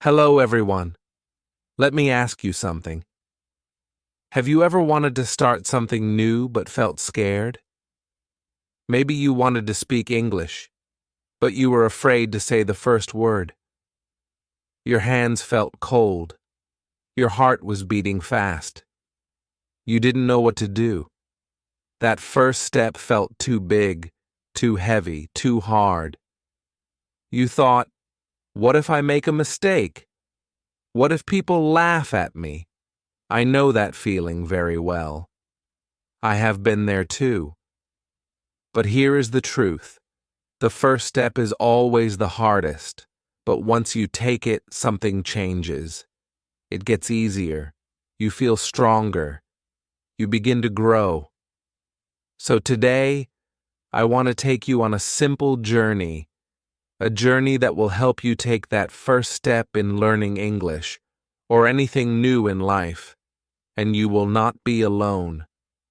Hello, everyone. Let me ask you something. Have you ever wanted to start something new but felt scared? Maybe you wanted to speak English, but you were afraid to say the first word. Your hands felt cold. Your heart was beating fast. You didn't know what to do. That first step felt too big, too heavy, too hard. You thought, what if I make a mistake? What if people laugh at me? I know that feeling very well. I have been there too. But here is the truth. The first step is always the hardest, but once you take it, something changes. It gets easier. You feel stronger. You begin to grow. So today, I want to take you on a simple journey, a journey that will help you take that first step in learning English or anything new in life. And you will not be alone.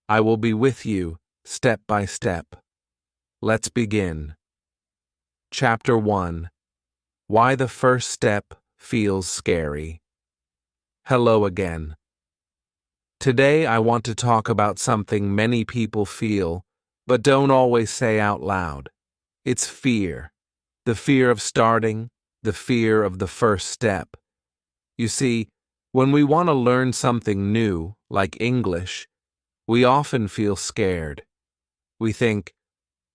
I will be with you, step by step. Let's begin. Chapter 1. Why the first step feels scary. Hello again. Today I want to talk about something many people feel, but don't always say out loud. It's fear. The fear of starting, the fear of the first step. You see, when we want to learn something new, like English, we often feel scared. We think,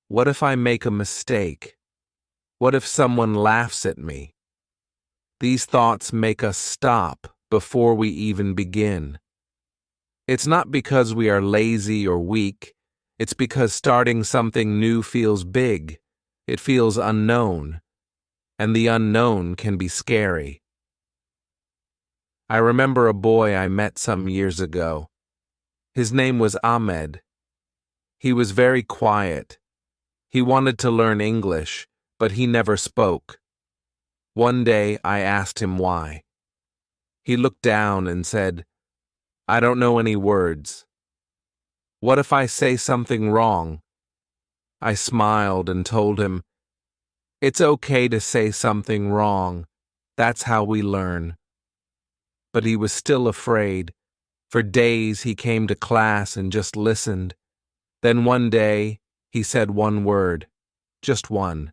what if I make a mistake? What if someone laughs at me? These thoughts make us stop before we even begin. It's not because we are lazy or weak. It's because starting something new feels big. It feels unknown. And the unknown can be scary. I remember a boy I met some years ago. His name was Ahmed. He was very quiet. He wanted to learn English, but he never spoke. One day I asked him why. He looked down and said, I don't know any words. What if I say something wrong? I smiled and told him, it's okay to say something wrong. That's how we learn. But he was still afraid. For days he came to class and just listened. Then one day, he said one word. Just one.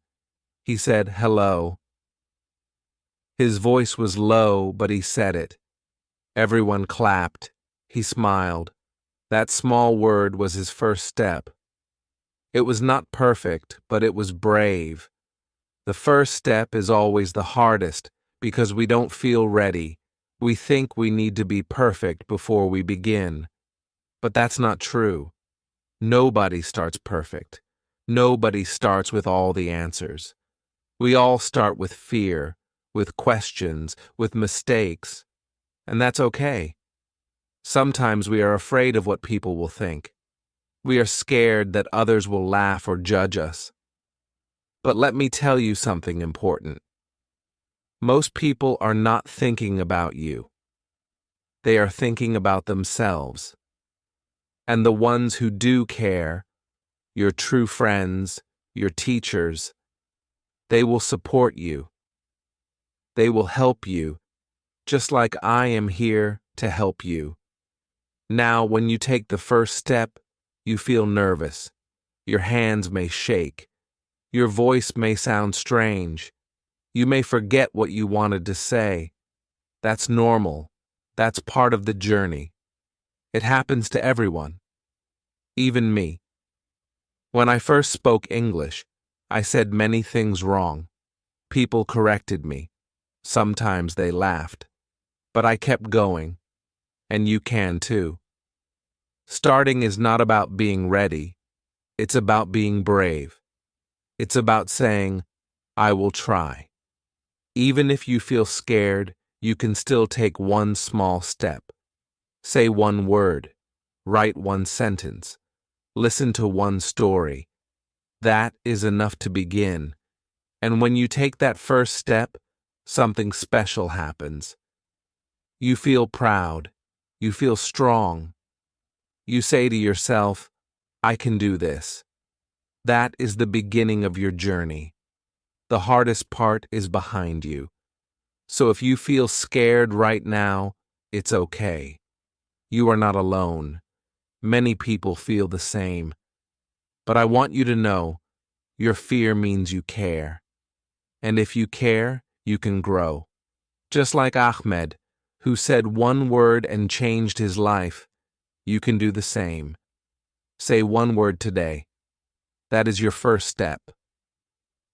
He said, hello. His voice was low, but he said it. Everyone clapped. He smiled. That small word was his first step. It was not perfect, but it was brave. The first step is always the hardest because we don't feel ready. We think we need to be perfect before we begin. But that's not true. Nobody starts perfect. Nobody starts with all the answers. We all start with fear, with questions, with mistakes. And that's okay. Sometimes we are afraid of what people will think. We are scared that others will laugh or judge us. But let me tell you something important. Most people are not thinking about you. They are thinking about themselves. And the ones who do care, your true friends, your teachers, they will support you. They will help you, just like I am here to help you. Now, when you take the first step, you feel nervous. Your hands may shake. Your voice may sound strange. You may forget what you wanted to say. That's normal. That's part of the journey. It happens to everyone. Even me. When I first spoke English, I said many things wrong. People corrected me. Sometimes they laughed. But I kept going. And you can too. Starting is not about being ready. It's about being brave. It's about saying, I will try. Even if you feel scared, you can still take one small step. Say one word. Write one sentence. Listen to one story. That is enough to begin. And when you take that first step, something special happens. You feel proud. You feel strong. You say to yourself, I can do this. That is the beginning of your journey. The hardest part is behind you. So if you feel scared right now, it's okay. You are not alone. Many people feel the same. But I want you to know, your fear means you care. And if you care, you can grow. Just like Ahmed, who said one word and changed his life, you can do the same. Say one word today. That is your first step.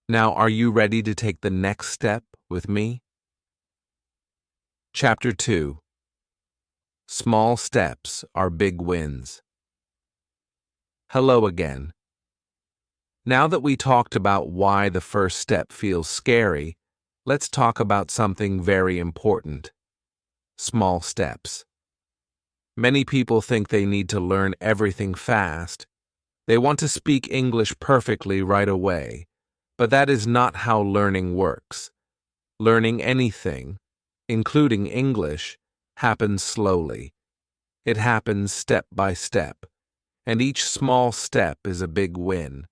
Now, are you ready to take the next step with me? Chapter 2. Small steps are big wins. Hello again. Now that we talked about why the first step feels scary, let's talk about something very important. Small steps. Many people think they need to learn everything fast. They want to speak English perfectly right away, but that is not how learning works. Learning anything, including English, happens slowly. It happens step by step, and each small step is a big win.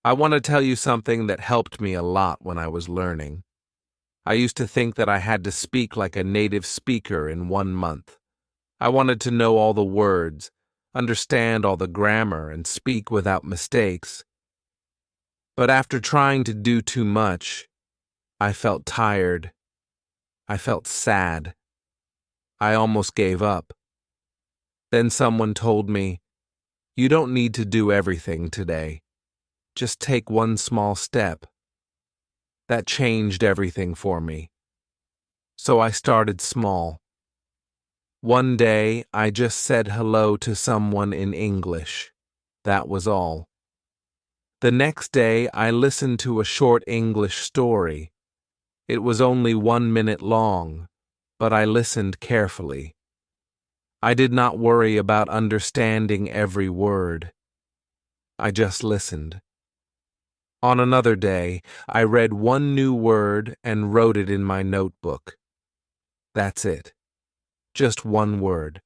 I want to tell you something that helped me a lot when I was learning. I used to think that I had to speak like a native speaker in 1 month. I wanted to know all the words, understand all the grammar, and speak without mistakes. But after trying to do too much, I felt tired. I felt sad. I almost gave up. Then someone told me, "You don't need to do everything today. Just take one small step." That changed everything for me. So I started small. One day, I just said hello to someone in English. That was all. The next day, I listened to a short English story. It was only 1 minute long, but I listened carefully. I did not worry about understanding every word. I just listened. On another day, I read one new word and wrote it in my notebook. That's it. Just one word.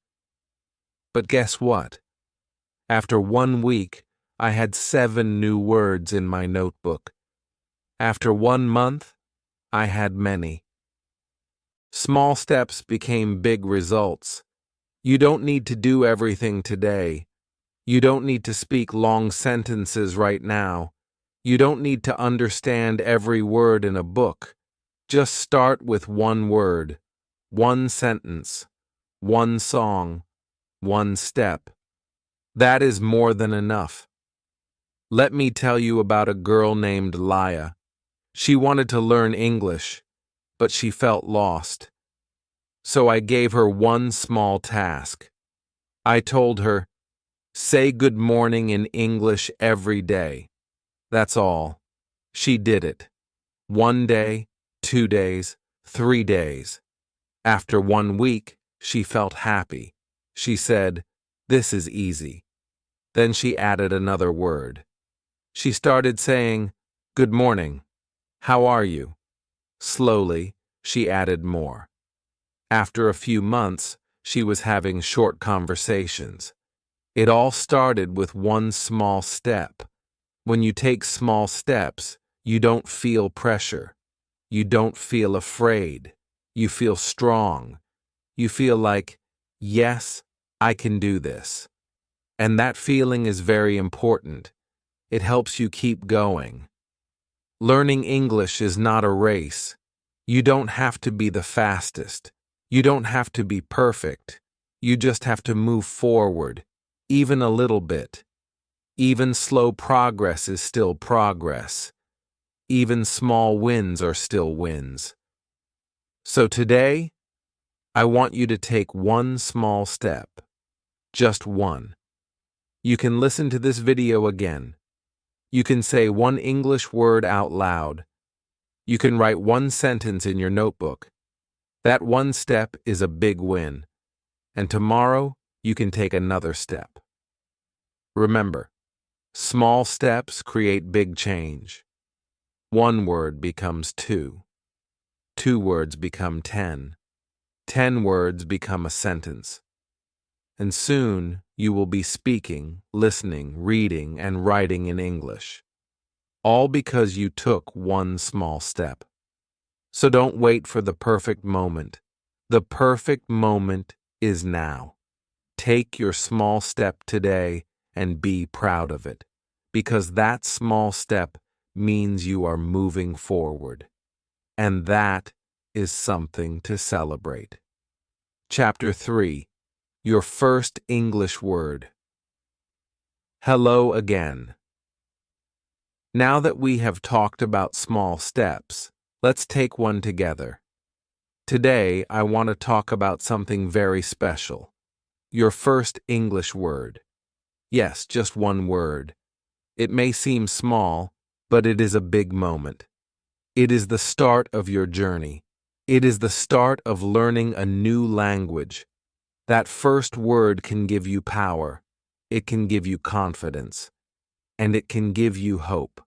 But guess what? After 1 week, I had 7 new words in my notebook. After 1 month, I had many. Small steps became big results. You don't need to do everything today. You don't need to speak long sentences right now. You don't need to understand every word in a book. Just start with one word, one sentence, one song, one step. That is more than enough. Let me tell you about a girl named Laya. She wanted to learn English, but she felt lost. So I gave her one small task. I told her, "Say good morning in English every day." That's all. She did it. 1 day, 2 days, 3 days. After 1 week, she felt happy. She said, "This is easy." Then she added another word. She started saying, "Good morning. How are you?" Slowly, she added more. After a few months, she was having short conversations. It all started with one small step. When you take small steps, you don't feel pressure. You don't feel afraid. You feel strong. You feel like, yes, I can do this. And that feeling is very important. It helps you keep going. Learning English is not a race. You don't have to be the fastest. You don't have to be perfect. You just have to move forward, even a little bit. Even slow progress is still progress. Even small wins are still wins. So today, I want you to take one small step. Just one. You can listen to this video again. You can say one English word out loud. You can write one sentence in your notebook. That one step is a big win. And tomorrow, you can take another step. Remember, small steps create big change. 1 word becomes 2. 2 words become 10. 10 words become a sentence. And soon you will be speaking, listening, reading, and writing in English. All because you took one small step. So don't wait for the perfect moment. The perfect moment is now. Take your small step today and be proud of it, because that small step means you are moving forward. And that is something to celebrate. Chapter 3. Your first English word. Hello again. Now that we have talked about small steps, let's take one together. Today, I want to talk about something very special. Your first English word. Yes, just one word. It may seem small, but it is a big moment. It is the start of your journey. It is the start of learning a new language. That first word can give you power. It can give you confidence. And it can give you hope.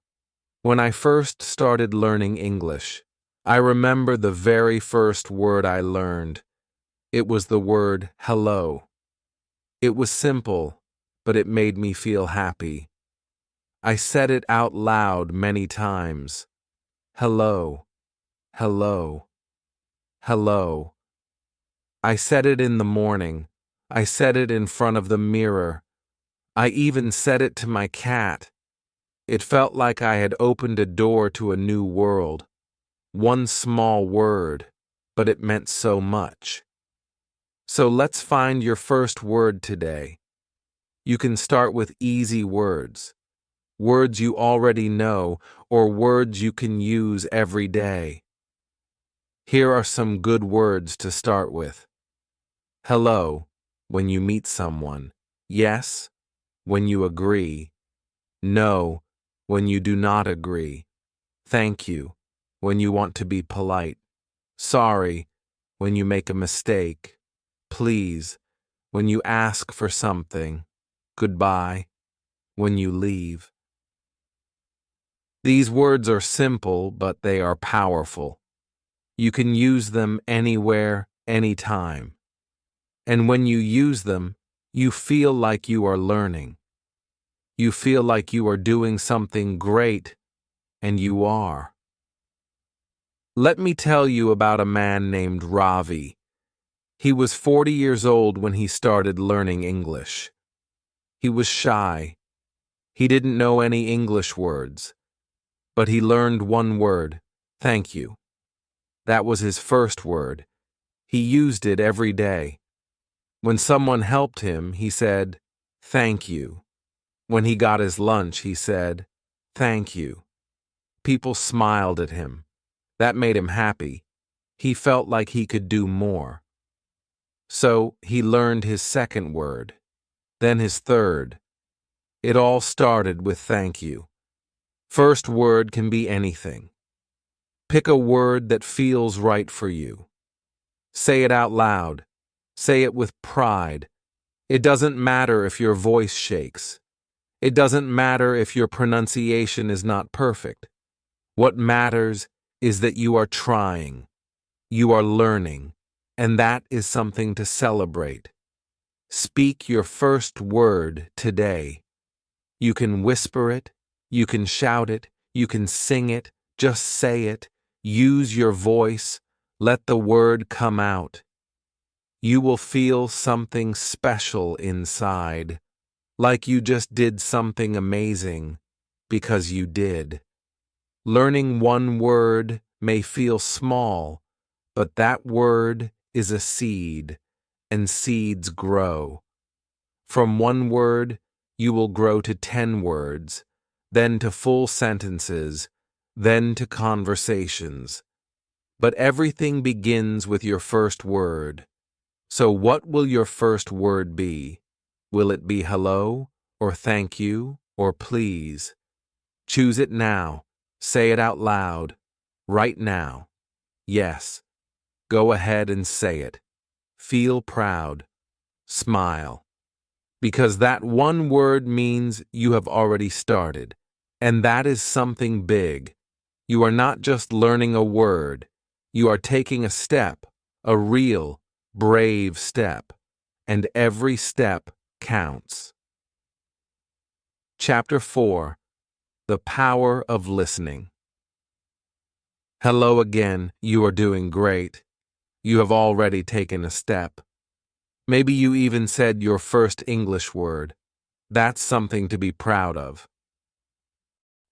When I first started learning English, I remember the very first word I learned. It was the word hello. It was simple, but it made me feel happy. I said it out loud many times. Hello, hello, hello. I said it in the morning. I said it in front of the mirror. I even said it to my cat. It felt like I had opened a door to a new world. One small word, but it meant so much. So let's find your first word today. You can start with easy words, words you already know, or words you can use every day. Here are some good words to start with. Hello, when you meet someone. Yes, when you agree. No, when you do not agree. Thank you, when you want to be polite. Sorry, when you make a mistake. Please, when you ask for something. Goodbye, when you leave. These words are simple, but they are powerful. You can use them anywhere, anytime. And when you use them, you feel like you are learning. You feel like you are doing something great, and you are. Let me tell you about a man named Ravi. He was 40 years old when he started learning English. He was shy. He didn't know any English words. But he learned one word, thank you. That was his first word. He used it every day. When someone helped him, he said, thank you. When he got his lunch, he said, thank you. People smiled at him. That made him happy. He felt like he could do more. So he learned his second word, then his third. It all started with thank you. First word can be anything. Pick a word that feels right for you. Say it out loud. Say it with pride. It doesn't matter if your voice shakes. It doesn't matter if your pronunciation is not perfect. What matters is that you are trying. You are learning, and that is something to celebrate. Speak your first word today. You can whisper it, you can shout it, you can sing it, just say it, use your voice, let the word come out. You will feel something special inside, like you just did something amazing, because you did. Learning one word may feel small, but that word is a seed, and seeds grow. From one word, you will grow to 10 words, then to full sentences, then to conversations. But everything begins with your first word. So what will your first word be? Will it be hello, or thank you, or please? Choose it now. Say it out loud. Right now. Yes. Go ahead and say it. Feel proud. Smile. Because that one word means you have already started. And that is something big. You are not just learning a word. You are taking a step, a real, brave step. And every step counts. Chapter 4. The Power of Listening. Hello again. You are doing great. You have already taken a step. Maybe you even said your first English word. That's something to be proud of.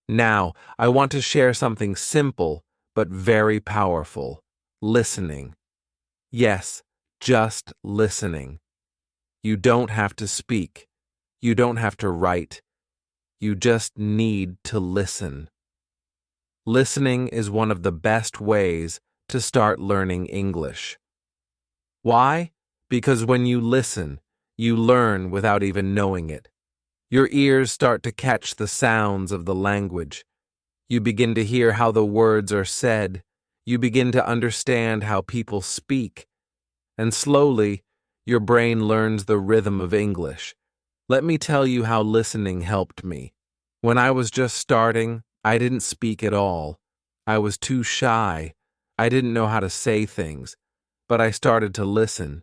Now, I want to share something simple but very powerful. Listening. Yes, just listening. You don't have to speak. You don't have to write. You just need to listen. Listening is one of the best ways to start learning English. Why? Because when you listen, you learn without even knowing it. Your ears start to catch the sounds of the language. You begin to hear how the words are said. You begin to understand how people speak. And slowly, your brain learns the rhythm of English. Let me tell you how listening helped me. When I was just starting, I didn't speak at all. I was too shy. I didn't know how to say things. But I started to listen.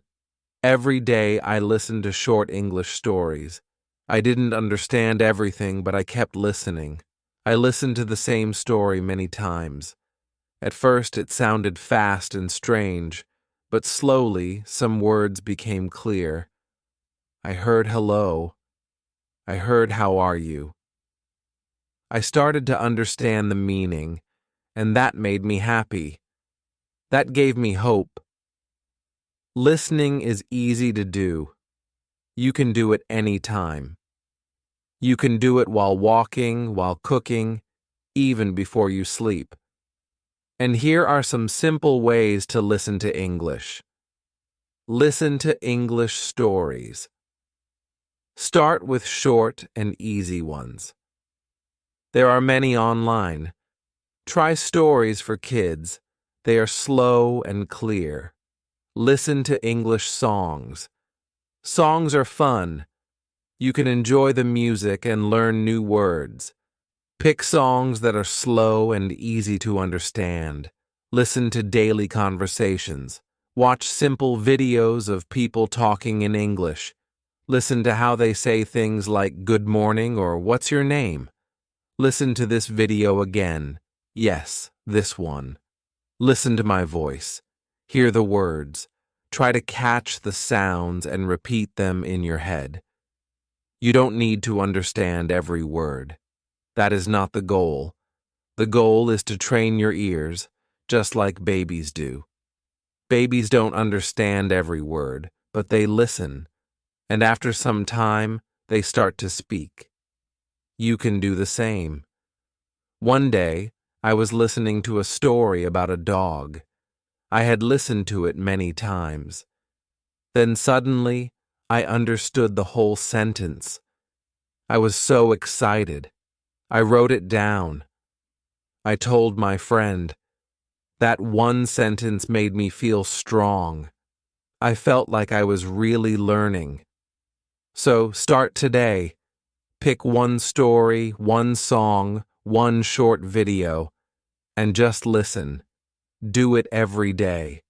Every day I listened to short English stories. I didn't understand everything, but I kept listening. I listened to the same story many times. At first it sounded fast and strange, but slowly some words became clear. I heard hello. I heard how are you. I started to understand the meaning, and that made me happy. That gave me hope. Listening is easy to do. You can do it any time. You can do it while walking, while cooking, even before you sleep. And here are some simple ways to listen to English. Listen to English stories. Start with short and easy ones. There are many online. Try stories for kids. They are slow and clear. Listen to English songs. Songs are fun. You can enjoy the music and learn new words. Pick songs that are slow and easy to understand. Listen to daily conversations. Watch simple videos of people talking in English. Listen to how they say things like good morning or what's your name. Listen to this video again. Yes, this one. Listen to my voice. Hear the words. Try to catch the sounds and repeat them in your head. You don't need to understand every word. That is not the goal. The goal is to train your ears, just like babies do. Babies don't understand every word, but they listen, and after some time, they start to speak. You can do the same. One day, I was listening to a story about a dog. I had listened to it many times. Then suddenly, I understood the whole sentence. I was so excited. I wrote it down. I told my friend. That one sentence made me feel strong. I felt like I was really learning. So start today. Pick one story, one song, one short video, and just listen. Do it every day.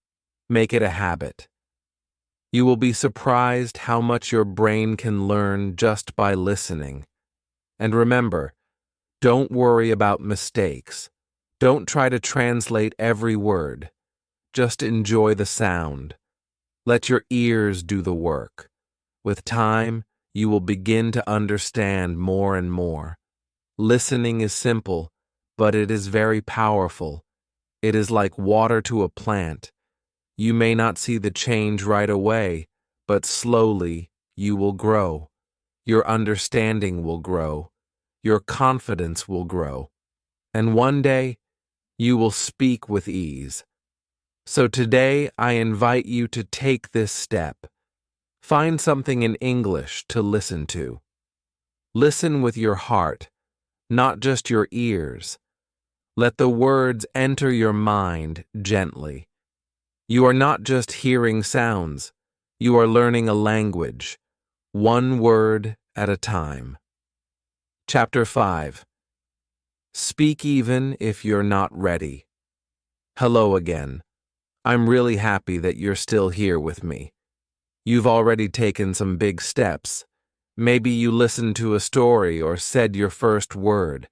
Make it a habit. You will be surprised how much your brain can learn just by listening. And remember, don't worry about mistakes. Don't try to translate every word. Just enjoy the sound. Let your ears do the work. With time, you will begin to understand more and more. Listening is simple, but it is very powerful. It is like water to a plant. You may not see the change right away, but slowly you will grow. Your understanding will grow. Your confidence will grow. And one day, you will speak with ease. So today, I invite you to take this step. Find something in English to listen to. Listen with your heart, not just your ears. Let the words enter your mind gently. You are not just hearing sounds. You are learning a language, one word at a time. Chapter 5. Speak even if you're not ready. Hello again. I'm really happy that you're still here with me. You've already taken some big steps. Maybe you listened to a story or said your first word.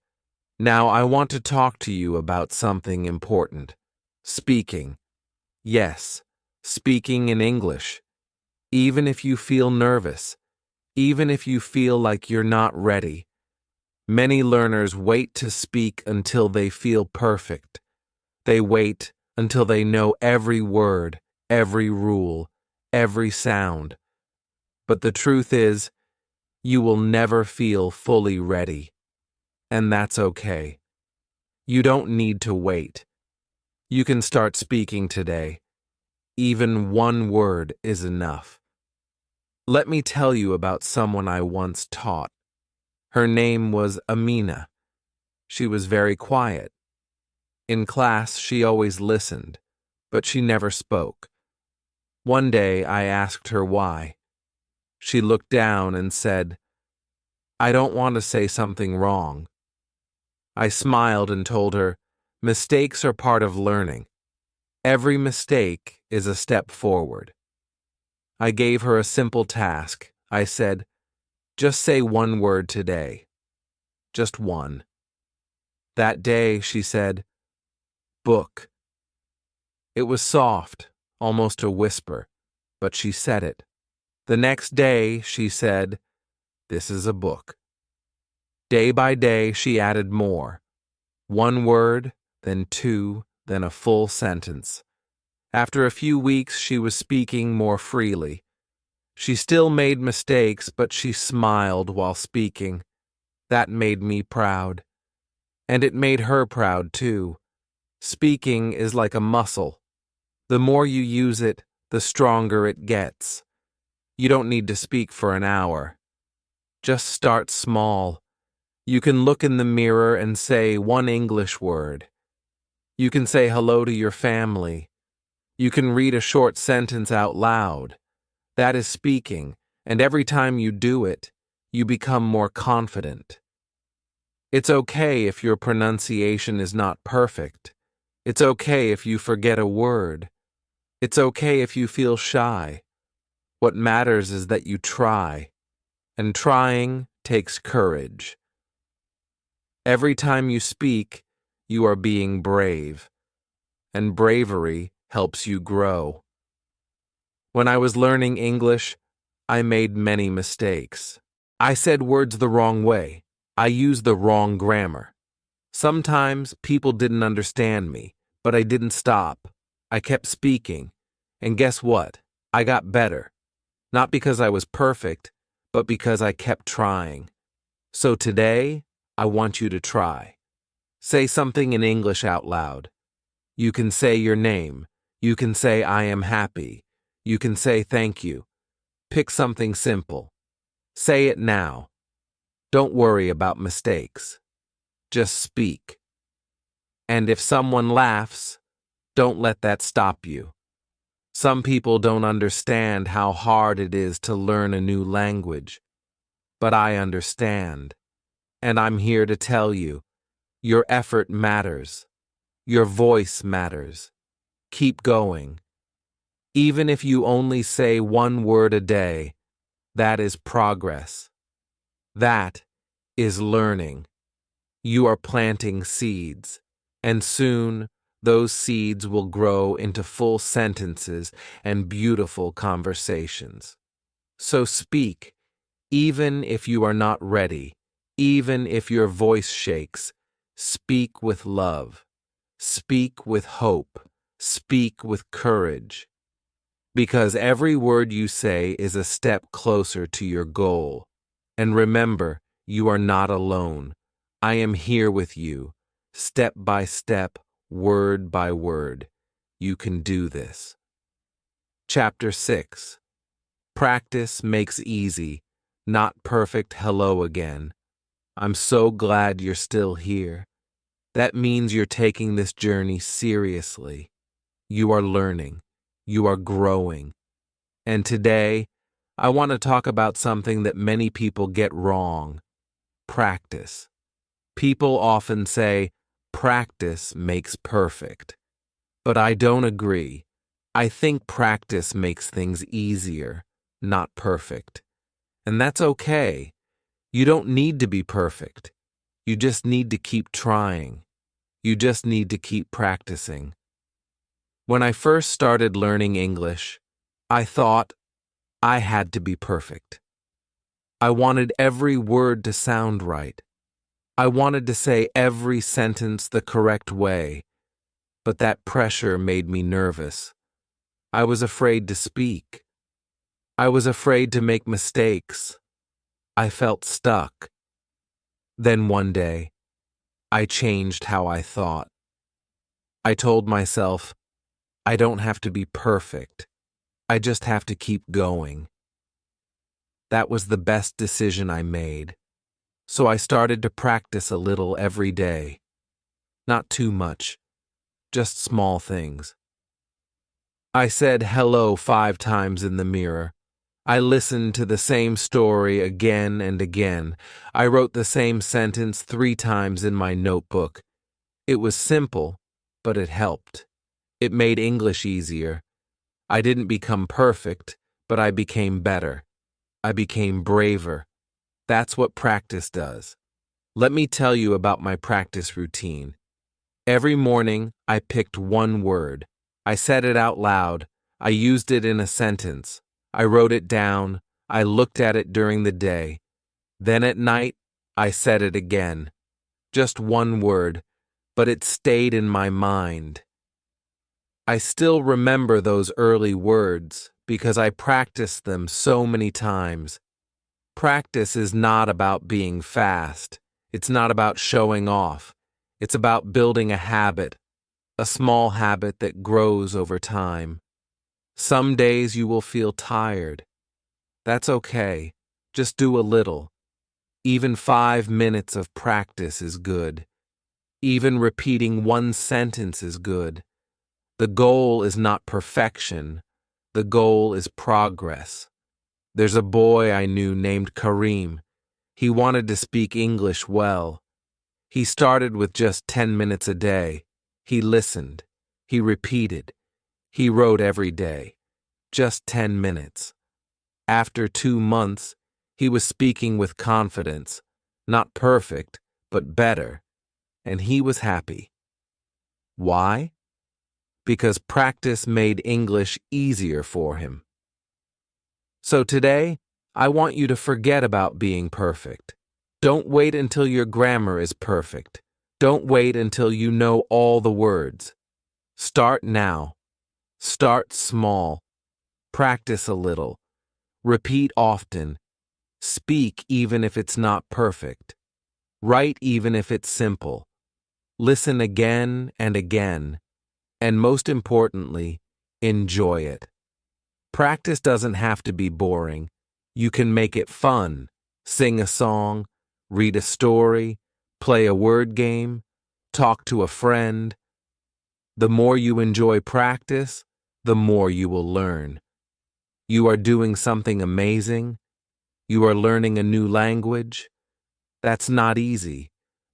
Now I want to talk to you about something important. Speaking. Yes, speaking in English. Even if you feel nervous, even if you feel like you're not ready. Many learners wait to speak until they feel perfect. They wait until they know every word, every rule, every sound. But the truth is, you will never feel fully ready. And that's okay. You don't need to wait. You can start speaking today. Even one word is enough. Let me tell you about someone I once taught. Her name was Amina. She was very quiet. In class, she always listened, but she never spoke. One day, I asked her why. She looked down and said, "I don't want to say something wrong." I smiled and told her, "Mistakes are part of learning. Every mistake is a step forward." I gave her a simple task. I said, "Just say one word today. Just one." That day, she said, "Book." It was soft, almost a whisper, but she said it. The next day, she said, "This is a book." Day by day, she added more. One word, then two, then a full sentence. After a few weeks, she was speaking more freely. She still made mistakes, but she smiled while speaking. That made me proud. And it made her proud, too. Speaking is like a muscle. The more you use it, the stronger it gets. You don't need to speak for an hour. Just start small. You can look in the mirror and say one English word. You can say hello to your family. You can read a short sentence out loud. That is speaking, and every time you do it, you become more confident. It's okay if your pronunciation is not perfect. It's okay if you forget a word. It's okay if you feel shy. What matters is that you try, and trying takes courage. Every time you speak, you are being brave, and bravery helps you grow. When I was learning English, I made many mistakes. I said words the wrong way. I used the wrong grammar. Sometimes people didn't understand me, but I didn't stop. I kept speaking. And guess what? I got better. Not because I was perfect, but because I kept trying. So today, I want you to try. Say something in English out loud. You can say your name. You can say I am happy. You can say thank you. Pick something simple. Say it now. Don't worry about mistakes. Just speak. And if someone laughs, don't let that stop you. Some people don't understand how hard it is to learn a new language. But I understand. And I'm here to tell you, your effort matters. Your voice matters. Keep going. Even if you only say one word a day, that is progress. That is learning. You are planting seeds, and soon those seeds will grow into full sentences and beautiful conversations. So speak, even if you are not ready, even if your voice shakes. Speak with love. Speak with hope. Speak with courage. Because every word you say is a step closer to your goal. And remember, you are not alone. I am here with you, step by step, word by word. You can do this. Chapter 6. Practice makes easy, not perfect hello again. I'm so glad you're still here. That means you're taking this journey seriously. You are learning. You are growing. And today, I want to talk about something that many people get wrong. Practice. People often say, practice makes perfect. But I don't agree. I think practice makes things easier, not perfect. And that's okay. You don't need to be perfect. You just need to keep trying. You just need to keep practicing. When I first started learning English, I thought I had to be perfect. I wanted every word to sound right. I wanted to say every sentence the correct way, but that pressure made me nervous. I was afraid to speak. I was afraid to make mistakes. I felt stuck. Then one day, I changed how I thought. I told myself, I don't have to be perfect. I just have to keep going. That was the best decision I made. So I started to practice a little every day. Not too much, just small things. I said hello 5 times in the mirror. I listened to the same story again and again. I wrote the same sentence 3 times in my notebook. It was simple, but it helped. It made English easier. I didn't become perfect, but I became better. I became braver. That's what practice does. Let me tell you about my practice routine. Every morning, I picked one word. I said it out loud. I used it in a sentence. I wrote it down. I looked at it during the day. Then at night, I said it again. Just one word, but it stayed in my mind. I still remember those early words because I practiced them so many times. Practice is not about being fast. It's not about showing off. It's about building a habit, a small habit that grows over time. Some days you will feel tired. That's okay. Just do a little. Even 5 minutes of practice is good. Even repeating one sentence is good. The goal is not perfection. The goal is progress. There's a boy I knew named Kareem. He wanted to speak English well. He started with just 10 minutes a day. He listened. He repeated. He wrote every day. Just 10 minutes. After 2 months, he was speaking with confidence. Not perfect, but better. And he was happy. Why? Because practice made English easier for him. So today, I want you to forget about being perfect. Don't wait until your grammar is perfect. Don't wait until you know all the words. Start now. Start small. Practice a little. Repeat often. Speak even if it's not perfect. Write even if it's simple. Listen again and again. And most importantly, enjoy it. Practice doesn't have to be boring. You can make it fun. Sing a song, read a story, play a word game, talk to a friend. The more you enjoy practice, the more you will learn. You are doing something amazing. You are learning a new language. That's not easy,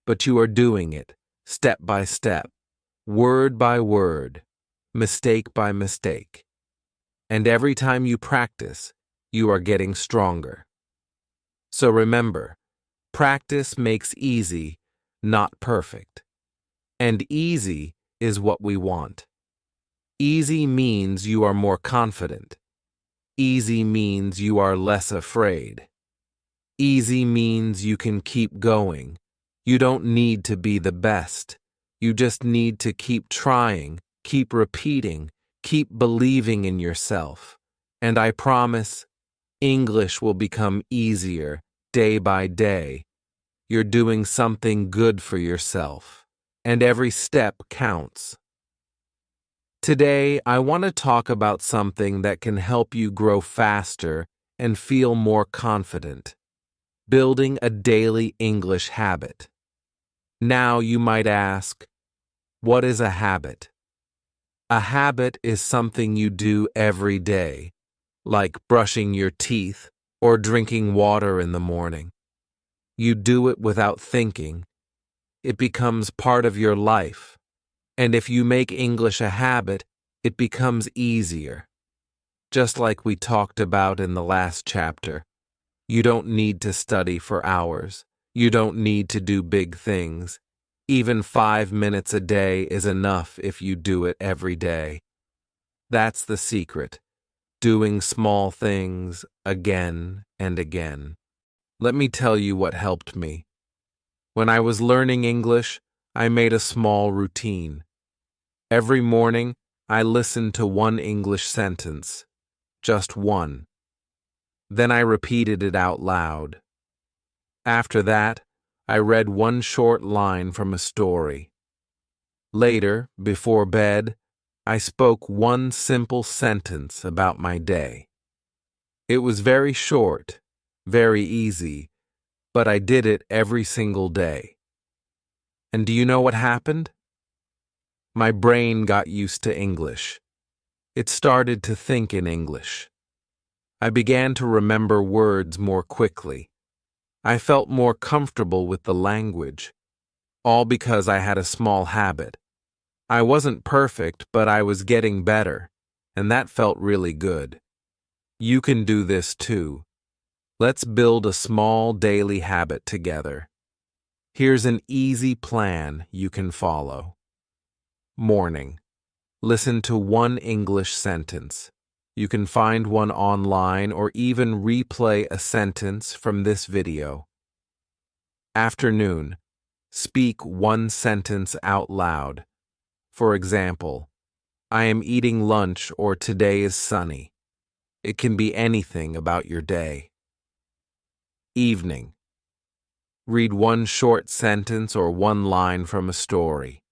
but you are doing it, step by step, word by word, mistake by mistake. And every time you practice, you are getting stronger. So remember, practice makes easy, not perfect. And easy is what we want. Easy means you are more confident. Easy means you are less afraid. Easy means you can keep going. You don't need to be the best. You just need to keep trying, keep repeating, keep believing in yourself. And I promise, English will become easier day by day. You're doing something good for yourself, and every step counts. Today, I want to talk about something that can help you grow faster and feel more confident. Building a daily English habit. Now you might ask, what is a habit? A habit is something you do every day, like brushing your teeth or drinking water in the morning. You do it without thinking. It becomes part of your life. And if you make English a habit, it becomes easier. Just like we talked about in the last chapter. You don't need to study for hours. You don't need to do big things. Even 5 minutes a day is enough if you do it every day. That's the secret. Doing small things again and again. Let me tell you what helped me. When I was learning English, I made a small routine. Every morning, I listened to one English sentence. Just one. Then I repeated it out loud. After that, I read one short line from a story. Later, before bed, I spoke one simple sentence about my day. It was very short, very easy, but I did it every single day. And do you know what happened? My brain got used to English. It started to think in English. I began to remember words more quickly. I felt more comfortable with the language, all because I had a small habit. I wasn't perfect, but I was getting better, and that felt really good. You can do this too. Let's build a small daily habit together. Here's an easy plan you can follow. Morning. Listen to one English sentence. You can find one online or even replay a sentence from this video. Afternoon. Speak one sentence out loud. For example, I am eating lunch or today is sunny. It can be anything about your day. Evening. Read one short sentence or one line from a story.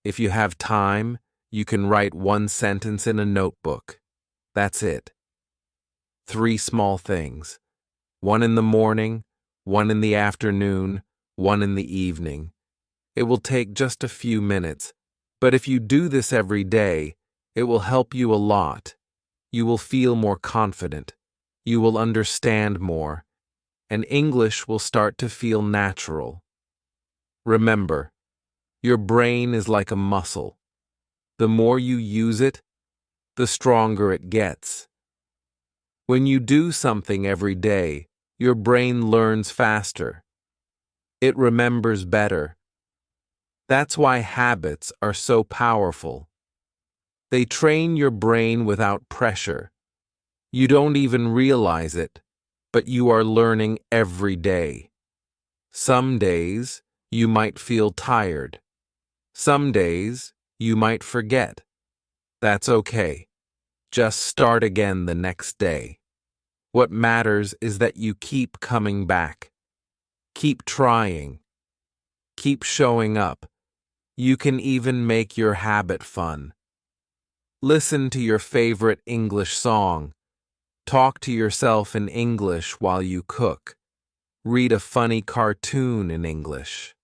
If you have time, you can write one sentence in a notebook. That's it. 3 small things. One in the morning, one in the afternoon, one in the evening. It will take just a few minutes, but if you do this every day, it will help you a lot. You will feel more confident. You will understand more, and English will start to feel natural. Remember, your brain is like a muscle. The more you use it, the stronger it gets. When you do something every day, your brain learns faster. It remembers better. That's why habits are so powerful. They train your brain without pressure. You don't even realize it, but you are learning every day. Some days, you might feel tired. Some days, you might forget. That's okay. Just start again the next day. What matters is that you keep coming back. Keep trying. Keep showing up. You can even make your habit fun. Listen to your favorite English song. Talk to yourself in English while you cook. Read a funny cartoon in English.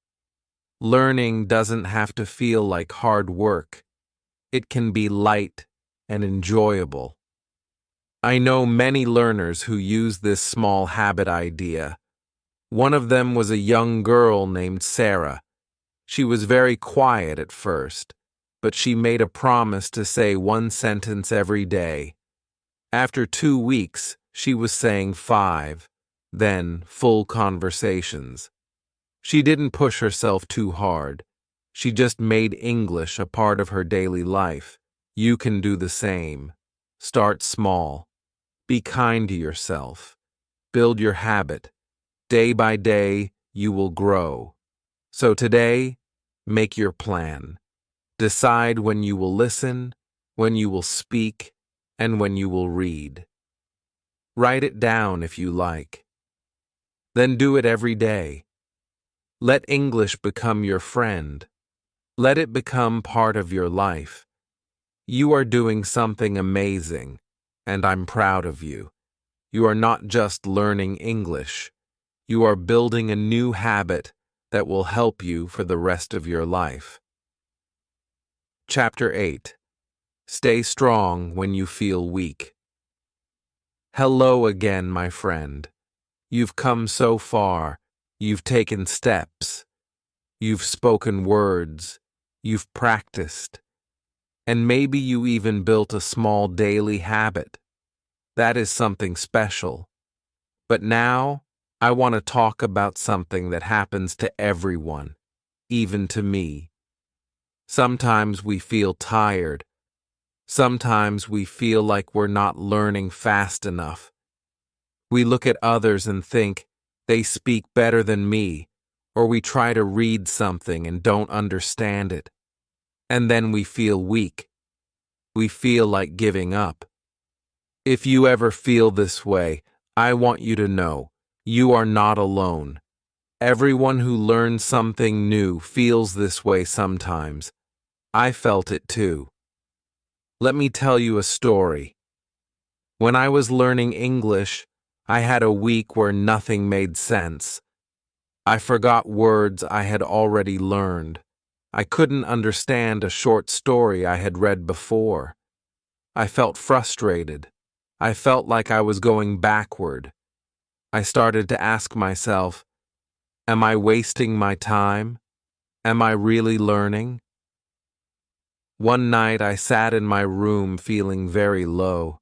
Learning doesn't have to feel like hard work. It can be light and enjoyable. I know many learners who use this small habit idea. One of them was a young girl named Sarah. She was very quiet at first, but she made a promise to say one sentence every day. After 2 weeks, she was saying 5, then full conversations. She didn't push herself too hard. She just made English a part of her daily life. You can do the same. Start small. Be kind to yourself. Build your habit. Day by day, you will grow. So today, make your plan. Decide when you will listen, when you will speak, and when you will read. Write it down if you like. Then do it every day. Let English become your friend. Let it become part of your life. You are doing something amazing, and I'm proud of you. You are not just learning English. You are building a new habit that will help you for the rest of your life. Chapter 8. Stay strong when you feel weak. Hello again, my friend. You've come so far. You've taken steps. You've spoken words. You've practiced. And maybe you even built a small daily habit. That is something special. But now, I want to talk about something that happens to everyone, even to me. Sometimes we feel tired. Sometimes we feel like we're not learning fast enough. We look at others and think they speak better than me, or we try to read something and don't understand it. And then we feel weak. We feel like giving up. If you ever feel this way, I want you to know you are not alone. Everyone who learns something new feels this way sometimes. I felt it too. Let me tell you a story. When I was learning English, I had a week where nothing made sense. I forgot words I had already learned. I couldn't understand a short story I had read before. I felt frustrated. I felt like I was going backward. I started to ask myself, am I wasting my time? Am I really learning? One night I sat in my room feeling very low,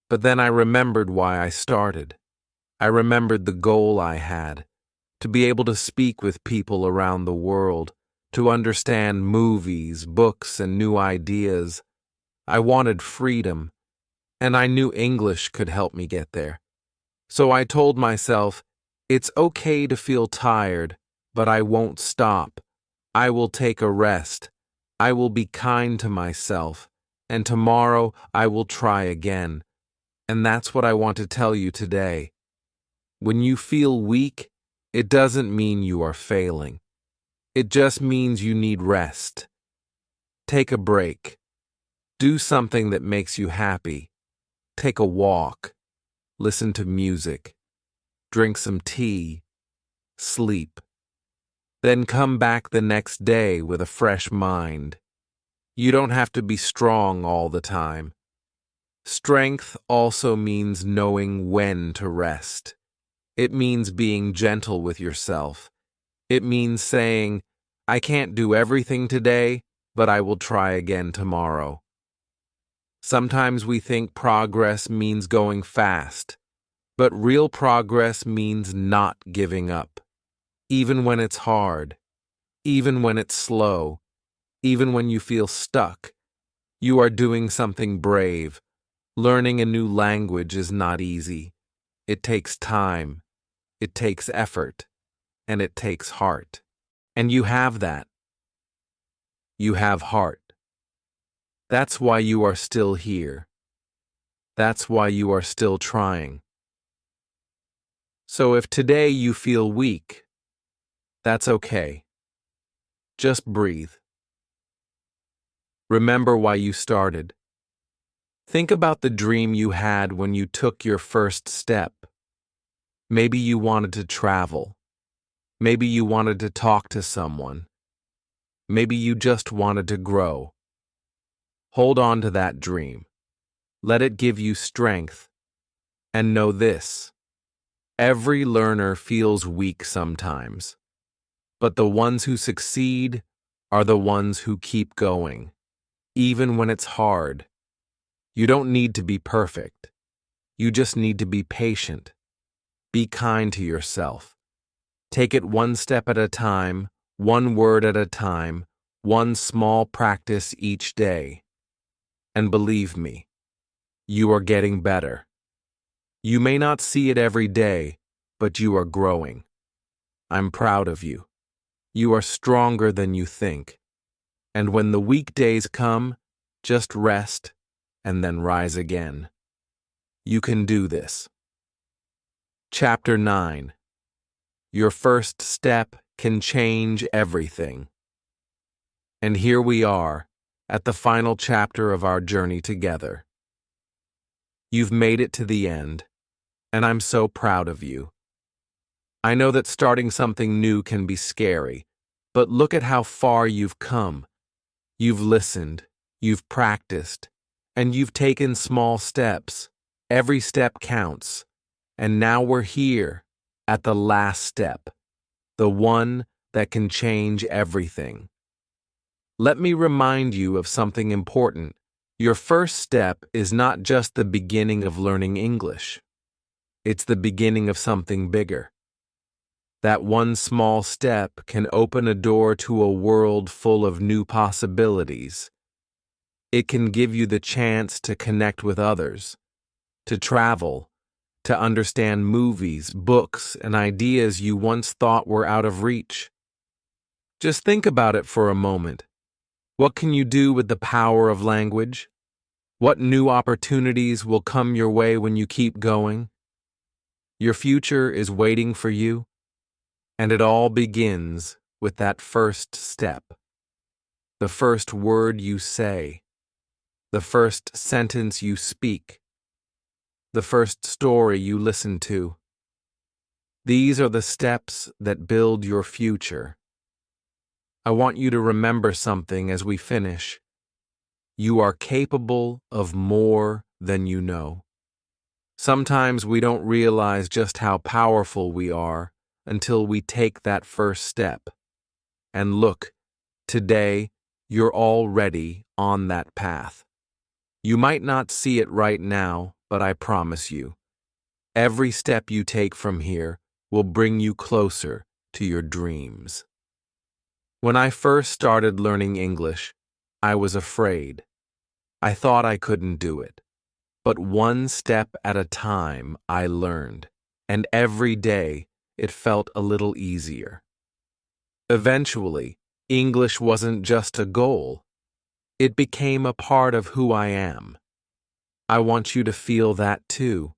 but then I remembered why I started. I remembered the goal I had, to be able to speak with people around the world, to understand movies, books, and new ideas. I wanted freedom, and I knew English could help me get there. So I told myself, it's okay to feel tired, but I won't stop. I will take a rest. I will be kind to myself, and tomorrow I will try again. And that's what I want to tell you today. When you feel weak, it doesn't mean you are failing. It just means you need rest. Take a break. Do something that makes you happy. Take a walk. Listen to music. Drink some tea. Sleep. Then come back the next day with a fresh mind. You don't have to be strong all the time. Strength also means knowing when to rest. It means being gentle with yourself. It means saying, I can't do everything today, but I will try again tomorrow. Sometimes we think progress means going fast, but real progress means not giving up. Even when it's hard, even when it's slow, even when you feel stuck, you are doing something brave. Learning a new language is not easy. It takes time, it takes effort, and it takes heart. And you have that. You have heart. That's why you are still here. That's why you are still trying. So if today you feel weak, that's okay. Just breathe. Remember why you started. Think about the dream you had when you took your first step. Maybe you wanted to travel. Maybe you wanted to talk to someone. Maybe you just wanted to grow. Hold on to that dream. Let it give you strength. And know this: every learner feels weak sometimes, but the ones who succeed are the ones who keep going, even when it's hard. You don't need to be perfect. You just need to be patient. Be kind to yourself. Take it one step at a time, one word at a time, one small practice each day. And believe me, you are getting better. You may not see it every day, but you are growing. I'm proud of you. You are stronger than you think. And when the weekdays come, just rest and then rise again. You can do this. Chapter 9. Your first step can change everything. And here we are, at the final chapter of our journey together. You've made it to the end, and I'm so proud of you. I know that starting something new can be scary, but look at how far you've come. You've listened, you've practiced, and you've taken small steps. Every step counts. And now we're here, at the last step, the one that can change everything. Let me remind you of something important. Your first step is not just the beginning of learning English. It's the beginning of something bigger. That one small step can open a door to a world full of new possibilities. It can give you the chance to connect with others, to travel, to understand movies, books, and ideas you once thought were out of reach. Just think about it for a moment. What can you do with the power of language? What new opportunities will come your way when you keep going? Your future is waiting for you, and it all begins with that first step. The first word you say, the first sentence you speak, the first story you listen to. These are the steps that build your future. I want you to remember something as we finish. You are capable of more than you know. Sometimes we don't realize just how powerful we are until we take that first step. And look, today, you're already on that path. You might not see it right now, but I promise you, every step you take from here will bring you closer to your dreams. When I first started learning English, I was afraid. I thought I couldn't do it. But one step at a time, I learned, and every day it felt a little easier. Eventually, English wasn't just a goal. It became a part of who I am. I want you to feel that too.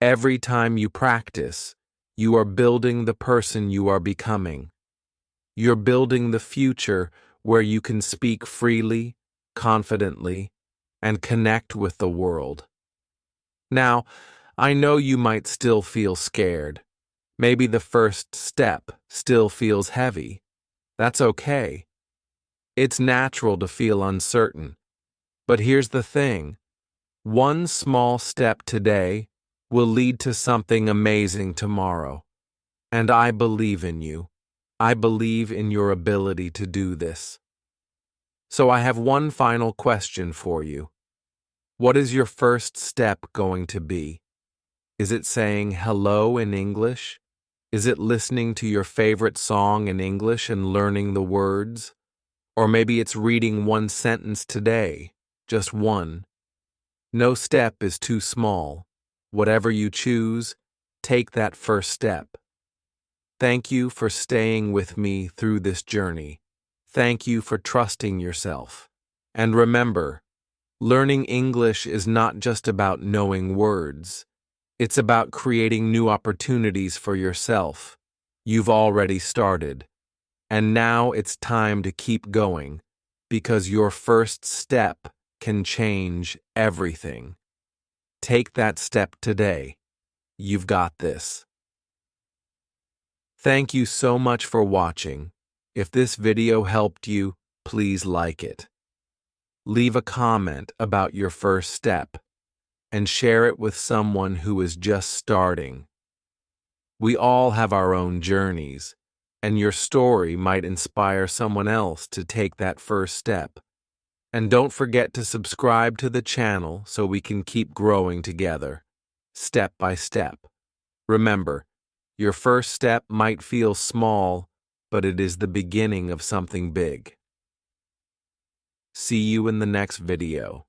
Every time you practice, you are building the person you are becoming. You're building the future where you can speak freely, confidently, and connect with the world. Now, I know you might still feel scared. Maybe the first step still feels heavy. That's okay. It's natural to feel uncertain. But here's the thing. One small step today will lead to something amazing tomorrow. And I believe in you. I believe in your ability to do this. So I have one final question for you. What is your first step going to be? Is it saying hello in English? Is it listening to your favorite song in English and learning the words? Or maybe it's reading one sentence today, just one. No step is too small. Whatever you choose, take that first step. Thank you for staying with me through this journey. Thank you for trusting yourself. And remember, learning English is not just about knowing words. It's about creating new opportunities for yourself. You've already started. And now it's time to keep going, because your first step can change everything. Take that step today. You've got this. Thank you so much for watching. If this video helped you, please like it. Leave a comment about your first step and share it with someone who is just starting. We all have our own journeys, and your story might inspire someone else to take that first step. And don't forget to subscribe to the channel so we can keep growing together, step by step. Remember, your first step might feel small, but it is the beginning of something big. See you in the next video.